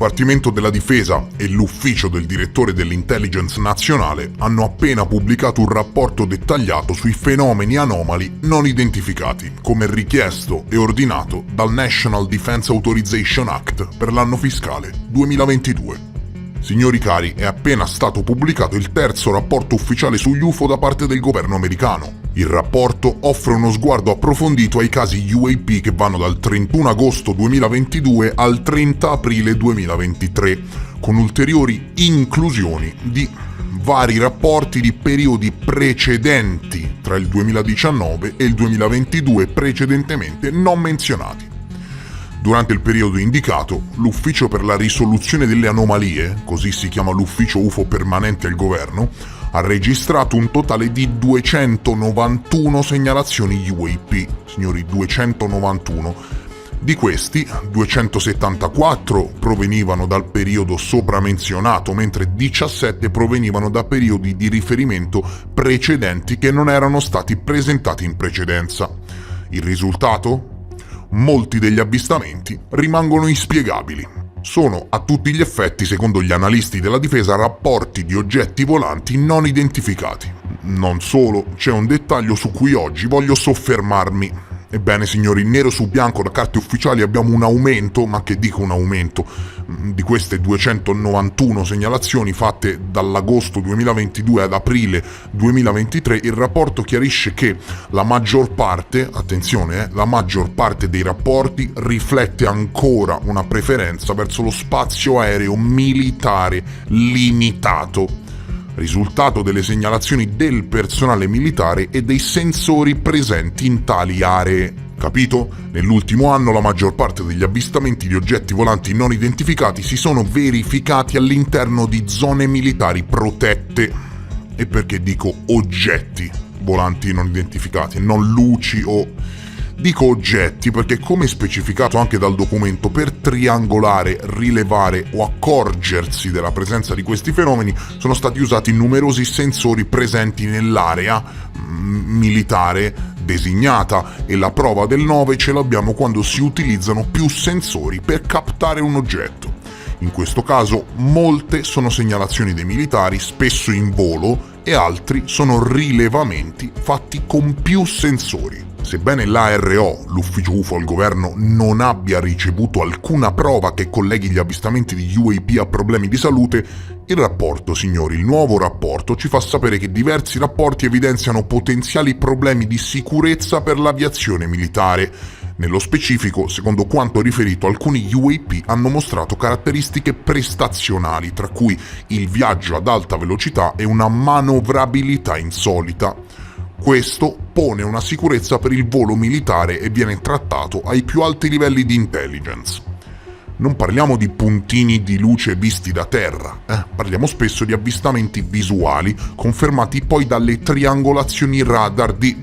Dipartimento della Difesa e l'Ufficio del Direttore dell'Intelligence Nazionale hanno appena pubblicato un rapporto dettagliato sui fenomeni anomali non identificati, come richiesto e ordinato dal National Defense Authorization Act per l'anno fiscale 2022. Signori cari, è appena stato pubblicato il terzo rapporto ufficiale sugli UFO da parte del governo americano. Il rapporto offre uno sguardo approfondito ai casi UAP che vanno dal 31 agosto 2022 al 30 aprile 2023, con ulteriori inclusioni di vari rapporti di periodi precedenti tra il 2019 e il 2022 precedentemente non menzionati. Durante il periodo indicato, l'Ufficio per la risoluzione delle anomalie, così si chiama l'ufficio UFO permanente al governo, ha registrato un totale di 291 segnalazioni UAP, signori 291. Di questi, 274 provenivano dal periodo sopra menzionato, mentre 17 provenivano da periodi di riferimento precedenti che non erano stati presentati in precedenza. Il risultato? Molti degli avvistamenti rimangono inspiegabili. Sono a tutti gli effetti, secondo gli analisti della difesa, rapporti di oggetti volanti non identificati. Non solo, c'è un dettaglio su cui oggi voglio soffermarmi. Ebbene signori, nero su bianco da carte ufficiali abbiamo un aumento, ma che dico un aumento, di queste 291 segnalazioni fatte dall'agosto 2022 ad aprile 2023, il rapporto chiarisce che la maggior parte, attenzione, la maggior parte dei rapporti riflette ancora una preferenza verso lo spazio aereo militare limitato, risultato delle segnalazioni del personale militare e dei sensori presenti in tali aree. Capito? Nell'ultimo anno la maggior parte degli avvistamenti di oggetti volanti non identificati si sono verificati all'interno di zone militari protette. E perché dico oggetti volanti non identificati, non luci o... Dico oggetti perché, come specificato anche dal documento, per triangolare, rilevare o accorgersi della presenza di questi fenomeni sono stati usati numerosi sensori presenti nell'area militare designata, e la prova del 9 ce l'abbiamo quando si utilizzano più sensori per captare un oggetto. In questo caso molte sono segnalazioni dei militari, spesso in volo, e altri sono rilevamenti fatti con più sensori. Sebbene l'ARO, l'ufficio UFO al governo, non abbia ricevuto alcuna prova che colleghi gli avvistamenti di UAP a problemi di salute, il rapporto, signori, il nuovo rapporto ci fa sapere che diversi rapporti evidenziano potenziali problemi di sicurezza per l'aviazione militare. Nello specifico, secondo quanto riferito, alcuni UAP hanno mostrato caratteristiche prestazionali, tra cui il viaggio ad alta velocità e una manovrabilità insolita. Questo pone una sicurezza per il volo militare e viene trattato ai più alti livelli di intelligence. Non parliamo di puntini di luce visti da terra, parliamo spesso di avvistamenti visuali confermati poi dalle triangolazioni radar di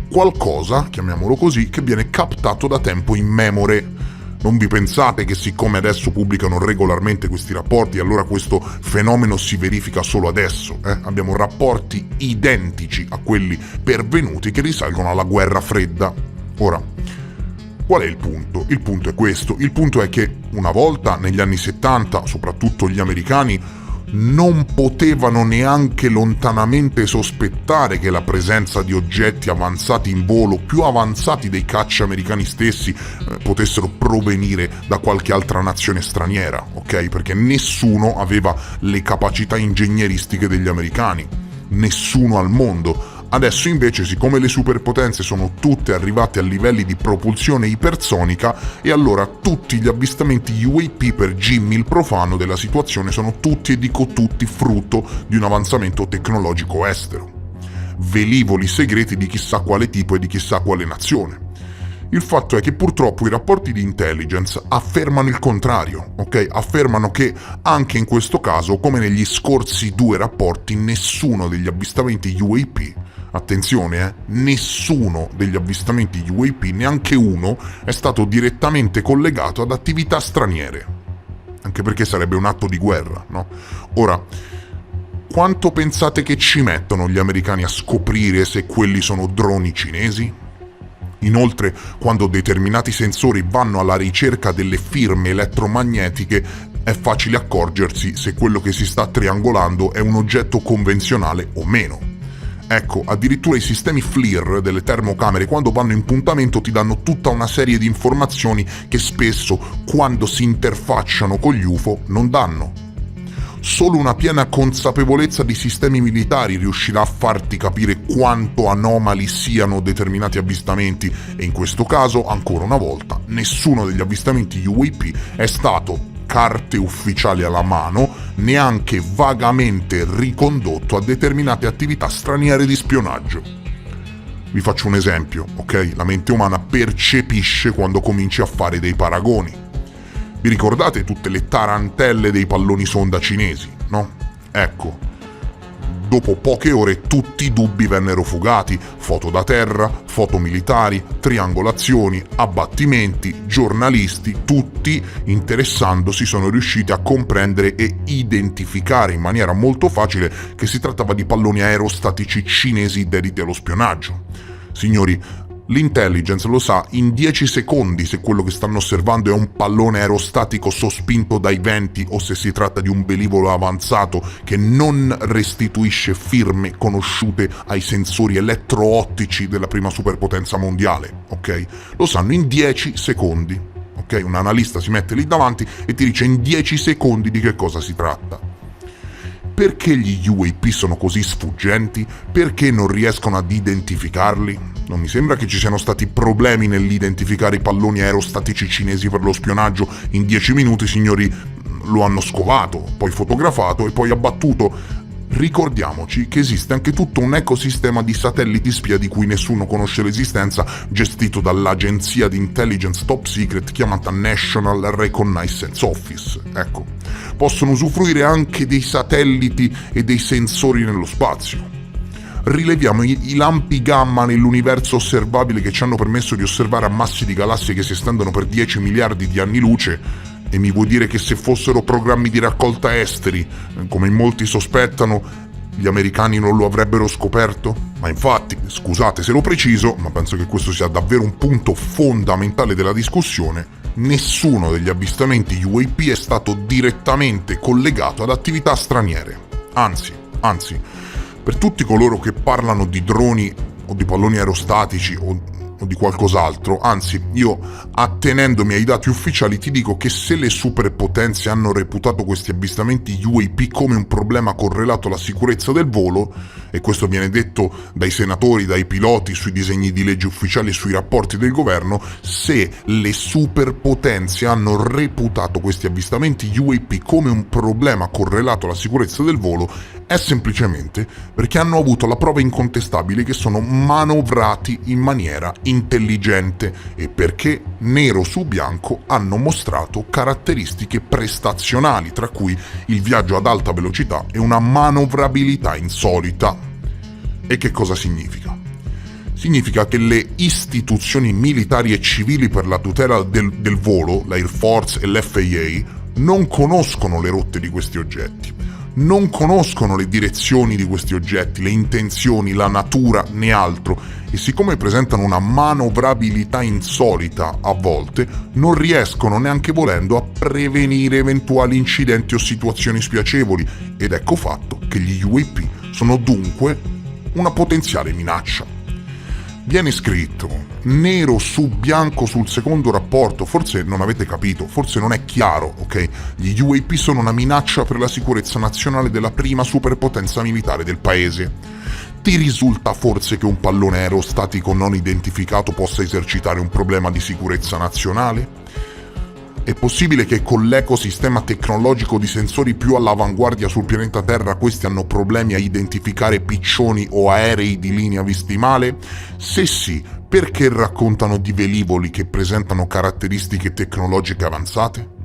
qualcosa, chiamiamolo così, che viene captato da tempo immemore. Non vi pensate che siccome adesso pubblicano regolarmente questi rapporti, allora questo fenomeno si verifica solo adesso. Abbiamo rapporti identici a quelli pervenuti che risalgono alla guerra fredda. Ora, qual è il punto? Il punto è questo. Il punto è che una volta, negli anni 70, soprattutto gli americani, non potevano neanche lontanamente sospettare che la presenza di oggetti avanzati in volo, più avanzati dei caccia americani stessi, potessero provenire da qualche altra nazione straniera, ok? Perché nessuno aveva le capacità ingegneristiche degli americani, nessuno al mondo. Adesso invece, siccome le superpotenze sono tutte arrivate a livelli di propulsione ipersonica, e allora tutti gli avvistamenti UAP per Jimmy il profano della situazione sono tutti, e dico tutti, frutto di un avanzamento tecnologico estero. Velivoli segreti di chissà quale tipo e di chissà quale nazione. Il fatto è che purtroppo i rapporti di intelligence affermano il contrario, ok? Affermano che anche in questo caso, come negli scorsi due rapporti, nessuno degli avvistamenti UAP, attenzione, nessuno degli avvistamenti UAP, neanche uno, è stato direttamente collegato ad attività straniere. Anche perché sarebbe un atto di guerra, no? Ora, quanto pensate che ci mettono gli americani a scoprire se quelli sono droni cinesi? Inoltre, quando determinati sensori vanno alla ricerca delle firme elettromagnetiche, è facile accorgersi se quello che si sta triangolando è un oggetto convenzionale o meno. Ecco, addirittura i sistemi FLIR delle termocamere quando vanno in puntamento ti danno tutta una serie di informazioni che spesso, quando si interfacciano con gli UFO, non danno. Solo una piena consapevolezza di sistemi militari riuscirà a farti capire quanto anomali siano determinati avvistamenti e in questo caso, ancora una volta, nessuno degli avvistamenti UAP è stato, carte ufficiali alla mano, neanche vagamente ricondotto a determinate attività straniere di spionaggio. Vi faccio un esempio, ok? La mente umana percepisce quando cominci a fare dei paragoni. Vi ricordate tutte le tarantelle dei palloni sonda cinesi, no? Ecco, dopo poche ore tutti i dubbi vennero fugati, foto da terra, foto militari, triangolazioni, abbattimenti, giornalisti, tutti interessandosi sono riusciti a comprendere e identificare in maniera molto facile che si trattava di palloni aerostatici cinesi dediti allo spionaggio. Signori, l'intelligence lo sa in 10 secondi se quello che stanno osservando è un pallone aerostatico sospinto dai venti o se si tratta di un velivolo avanzato che non restituisce firme conosciute ai sensori elettro-ottici della prima superpotenza mondiale, ok? Lo sanno in 10 secondi, ok? Un analista si mette lì davanti e ti dice in 10 secondi di che cosa si tratta. Perché gli UAP sono così sfuggenti? Perché non riescono ad identificarli? Non mi sembra che ci siano stati problemi nell'identificare i palloni aerostatici cinesi per lo spionaggio. In 10 minuti, signori, lo hanno scovato, poi fotografato e poi abbattuto. Ricordiamoci che esiste anche tutto un ecosistema di satelliti spia di cui nessuno conosce l'esistenza, gestito dall'agenzia di intelligence top secret chiamata National Reconnaissance Office. Ecco, possono usufruire anche dei satelliti e dei sensori nello spazio. Rileviamo i lampi gamma nell'universo osservabile che ci hanno permesso di osservare ammassi di galassie che si estendono per 10 miliardi di anni luce, e mi vuoi dire che se fossero programmi di raccolta esteri, come in molti sospettano, gli americani non lo avrebbero scoperto? Ma infatti, scusate se lo preciso, ma penso che questo sia davvero un punto fondamentale della discussione, nessuno degli avvistamenti UAP è stato direttamente collegato ad attività straniere. Anzi, per tutti coloro che parlano di droni o di palloni aerostatici o di qualcos'altro, anzi, io attenendomi ai dati ufficiali ti dico che se le superpotenze hanno reputato questi avvistamenti UAP come un problema correlato alla sicurezza del volo, e questo viene detto dai senatori, dai piloti, sui disegni di legge ufficiali e sui rapporti del governo, se le superpotenze hanno reputato questi avvistamenti UAP come un problema correlato alla sicurezza del volo, è semplicemente perché hanno avuto la prova incontestabile che sono manovrati in maniera intelligente e perché nero su bianco hanno mostrato caratteristiche prestazionali, tra cui il viaggio ad alta velocità e una manovrabilità insolita. E che cosa significa? Significa che le istituzioni militari e civili per la tutela del volo, l'Air Force e l'FAA, non conoscono le rotte di questi oggetti. Non conoscono le direzioni di questi oggetti, le intenzioni, la natura, né altro, e siccome presentano una manovrabilità insolita a volte, non riescono neanche volendo a prevenire eventuali incidenti o situazioni spiacevoli, ed ecco fatto che gli UAP sono dunque una potenziale minaccia. Viene scritto nero su bianco sul secondo rapporto, forse non avete capito, forse non è chiaro, ok? Gli UAP sono una minaccia per la sicurezza nazionale della prima superpotenza militare del paese. Ti risulta forse che un pallone aerostatico non identificato possa esercitare un problema di sicurezza nazionale? È possibile che con l'ecosistema tecnologico di sensori più all'avanguardia sul pianeta Terra questi hanno problemi a identificare piccioni o aerei di linea visti male? Se sì, perché raccontano di velivoli che presentano caratteristiche tecnologiche avanzate?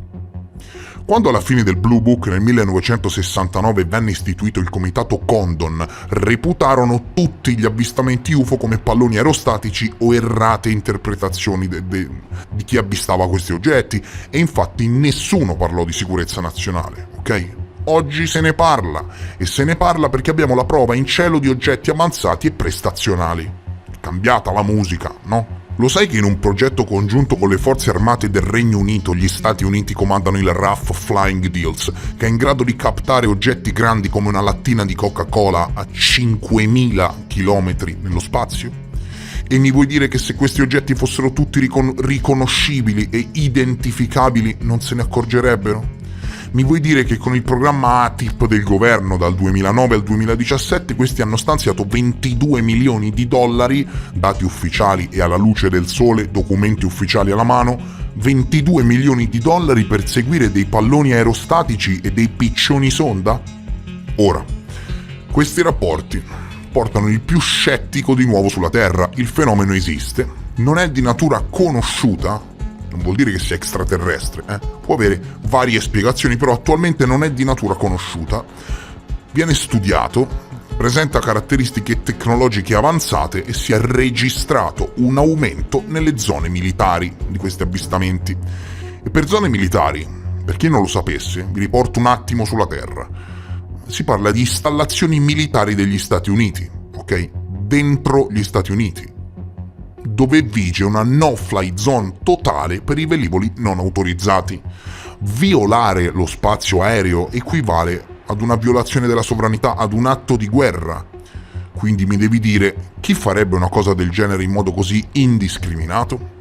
Quando alla fine del Blue Book nel 1969 venne istituito il comitato Condon, reputarono tutti gli avvistamenti UFO come palloni aerostatici o errate interpretazioni di chi avvistava questi oggetti, e infatti nessuno parlò di sicurezza nazionale, ok? Oggi se ne parla, e se ne parla perché abbiamo la prova in cielo di oggetti avanzati e prestazionali. È cambiata la musica, no? Lo sai che in un progetto congiunto con le forze armate del Regno Unito gli Stati Uniti comandano il RAF Flying Deals, che è in grado di captare oggetti grandi come una lattina di Coca-Cola a 5.000 km nello spazio? E mi vuoi dire che se questi oggetti fossero tutti riconoscibili e identificabili non se ne accorgerebbero? Mi vuoi dire che con il programma ATIP del governo dal 2009 al 2017 questi hanno stanziato 22 milioni di dollari, dati ufficiali e alla luce del sole, documenti ufficiali alla mano, 22 milioni di dollari per seguire dei palloni aerostatici e dei piccioni sonda? Ora, questi rapporti portano il più scettico di nuovo sulla Terra. Il fenomeno esiste, non è di natura conosciuta, non vuol dire che sia extraterrestre, può avere varie spiegazioni, però attualmente non è di natura conosciuta, viene studiato, presenta caratteristiche tecnologiche avanzate e si è registrato un aumento nelle zone militari di questi avvistamenti. E per zone militari, per chi non lo sapesse, vi riporto un attimo sulla Terra. Si parla di installazioni militari degli Stati Uniti, ok? Dentro gli Stati Uniti, dove vige una no-fly zone totale per i velivoli non autorizzati. Violare lo spazio aereo equivale ad una violazione della sovranità, ad un atto di guerra. Quindi mi devi dire, chi farebbe una cosa del genere in modo così indiscriminato?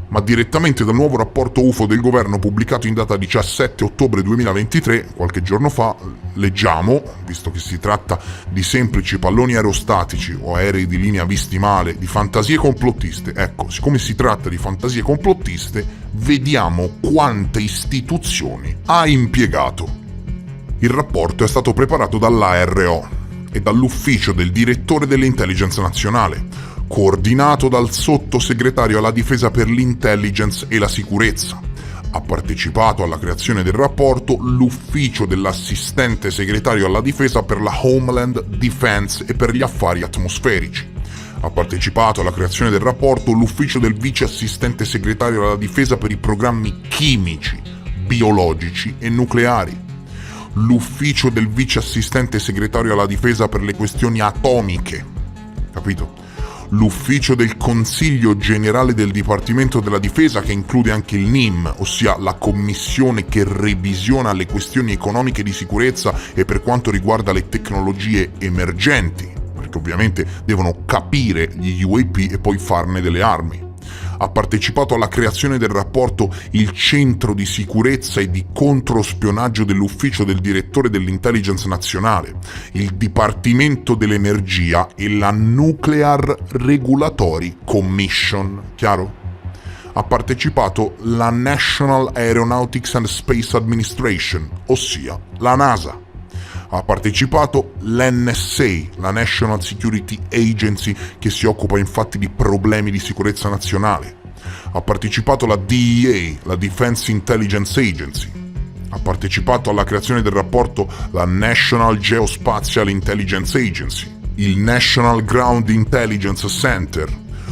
Ma direttamente dal nuovo rapporto UFO del governo pubblicato in data 17 ottobre 2023, qualche giorno fa, leggiamo, visto che si tratta di semplici palloni aerostatici o aerei di linea visti male, di fantasie complottiste, ecco, siccome si tratta di fantasie complottiste, vediamo quante istituzioni ha impiegato. Il rapporto è stato preparato dall'ARO e dall'ufficio del direttore dell'Intelligence Nazionale, coordinato dal sottosegretario alla difesa per l'intelligence e la sicurezza. Ha partecipato alla creazione del rapporto l'ufficio dell'assistente segretario alla difesa per la Homeland Defense e per gli affari atmosferici. Ha partecipato alla creazione del rapporto l'ufficio del vice assistente segretario alla difesa per i programmi chimici, biologici e nucleari. L'ufficio del vice assistente segretario alla difesa per le questioni atomiche. Capito? L'ufficio del Consiglio Generale del Dipartimento della Difesa, che include anche il NIM, ossia la commissione che revisiona le questioni economiche di sicurezza e per quanto riguarda le tecnologie emergenti, perché ovviamente devono capire gli UAP e poi farne delle armi. Ha partecipato alla creazione del rapporto il Centro di Sicurezza e di Controspionaggio dell'Ufficio del Direttore dell'Intelligence Nazionale, il Dipartimento dell'Energia e la Nuclear Regulatory Commission. Chiaro? Ha partecipato la National Aeronautics and Space Administration, ossia la NASA. Ha partecipato l'NSA, la National Security Agency, che si occupa infatti di problemi di sicurezza nazionale. Ha partecipato la DEA, la Defense Intelligence Agency. Ha partecipato alla creazione del rapporto la National Geospatial Intelligence Agency, il National Ground Intelligence Center,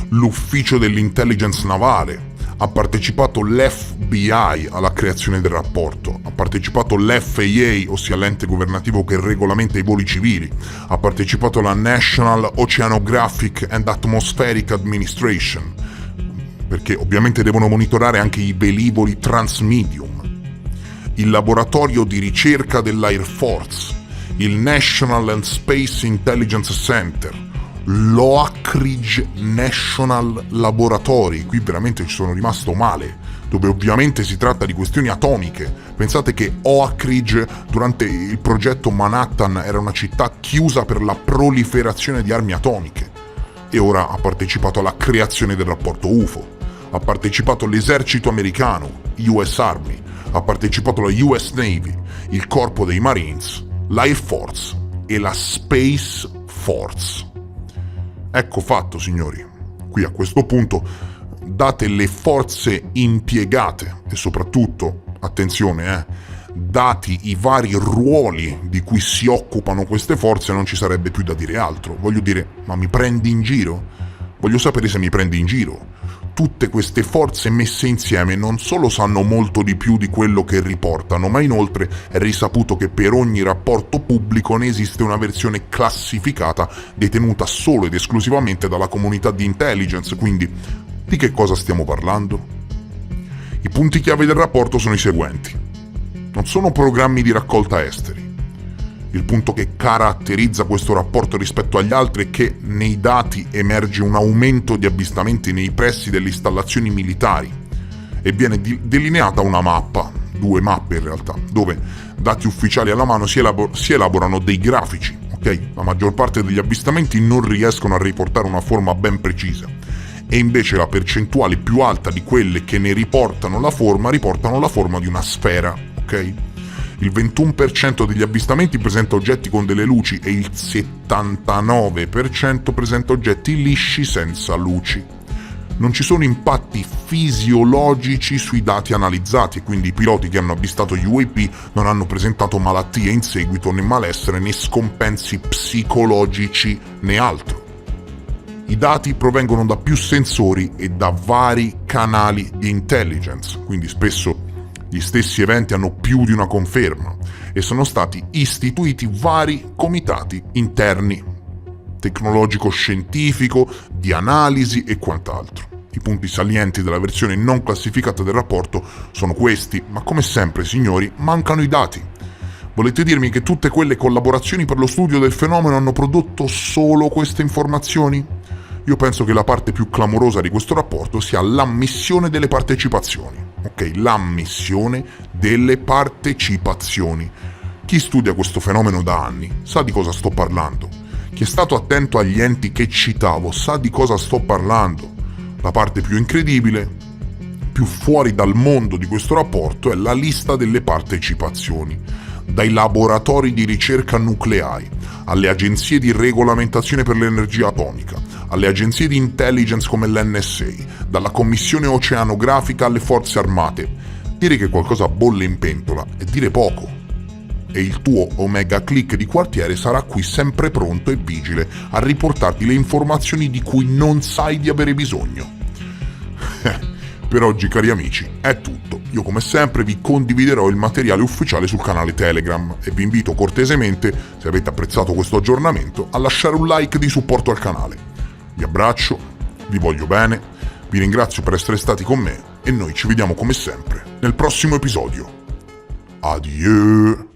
l'Ufficio dell'Intelligence Navale. Ha partecipato l'FBI alla creazione del rapporto, ha partecipato l'FAA, ossia l'ente governativo che regolamenta i voli civili, ha partecipato la National Oceanographic and Atmospheric Administration, perché ovviamente devono monitorare anche i velivoli transmedium, il laboratorio di ricerca dell'Air Force, il National and Space Intelligence Center, l'Oak Ridge National Laboratory, qui veramente ci sono rimasto male, dove ovviamente si tratta di questioni atomiche. Pensate che Oak Ridge durante il progetto Manhattan era una città chiusa per la proliferazione di armi atomiche, e ora ha partecipato alla creazione del rapporto UFO, ha partecipato l'esercito americano, US Army, ha partecipato la US Navy, il corpo dei Marines, l'Air Force e la Space Force. Ecco fatto, signori. Qui a questo punto, date le forze impiegate e soprattutto, attenzione, dati i vari ruoli di cui si occupano queste forze, non ci sarebbe più da dire altro. Voglio dire, ma mi prendi in giro? Voglio sapere se mi prendi in giro. tutte queste forze messe insieme non solo sanno molto di più di quello che riportano, ma inoltre è risaputo che per ogni rapporto pubblico ne esiste una versione classificata detenuta solo ed esclusivamente dalla comunità di intelligence, quindi di che cosa stiamo parlando? I punti chiave del rapporto sono i seguenti. Non sono programmi di raccolta esteri. Il punto che caratterizza questo rapporto rispetto agli altri è che nei dati emerge un aumento di avvistamenti nei pressi delle installazioni militari e viene delineata una mappa, 2 mappe in realtà, dove dati ufficiali alla mano si elaborano dei grafici, ok? La maggior parte degli avvistamenti non riescono a riportare una forma ben precisa e invece la percentuale più alta di quelle che ne riportano la forma di una sfera, ok? Il 21% degli avvistamenti presenta oggetti con delle luci e il 79% presenta oggetti lisci senza luci. Non ci sono impatti fisiologici sui dati analizzati e quindi i piloti che hanno avvistato gli UAP non hanno presentato malattie in seguito, né malessere, né scompensi psicologici, né altro. I dati provengono da più sensori e da vari canali di intelligence, quindi spesso gli stessi eventi hanno più di una conferma e sono stati istituiti vari comitati interni, tecnologico-scientifico, di analisi e quant'altro. I punti salienti della versione non classificata del rapporto sono questi, ma come sempre, signori, mancano i dati. Volete dirmi che tutte quelle collaborazioni per lo studio del fenomeno hanno prodotto solo queste informazioni? Io penso che la parte più clamorosa di questo rapporto sia l'ammissione delle partecipazioni. Ok, l'ammissione delle partecipazioni. Chi studia questo fenomeno da anni sa di cosa sto parlando. Chi è stato attento agli enti che citavo sa di cosa sto parlando. La parte più incredibile, più fuori dal mondo di questo rapporto è la lista delle partecipazioni. Dai laboratori di ricerca nucleari, alle agenzie di regolamentazione per l'energia atomica, alle agenzie di intelligence come l'NSA, dalla Commissione Oceanografica alle forze armate. Dire che qualcosa bolle in pentola è dire poco. E il tuo Omega Click di quartiere sarà qui sempre pronto e vigile a riportarti le informazioni di cui non sai di avere bisogno. Per oggi, cari amici, è tutto. Io come sempre vi condividerò il materiale ufficiale sul canale Telegram e vi invito cortesemente, se avete apprezzato questo aggiornamento, a lasciare un like di supporto al canale. Vi abbraccio, vi voglio bene, vi ringrazio per essere stati con me e noi ci vediamo come sempre nel prossimo episodio. Adieu!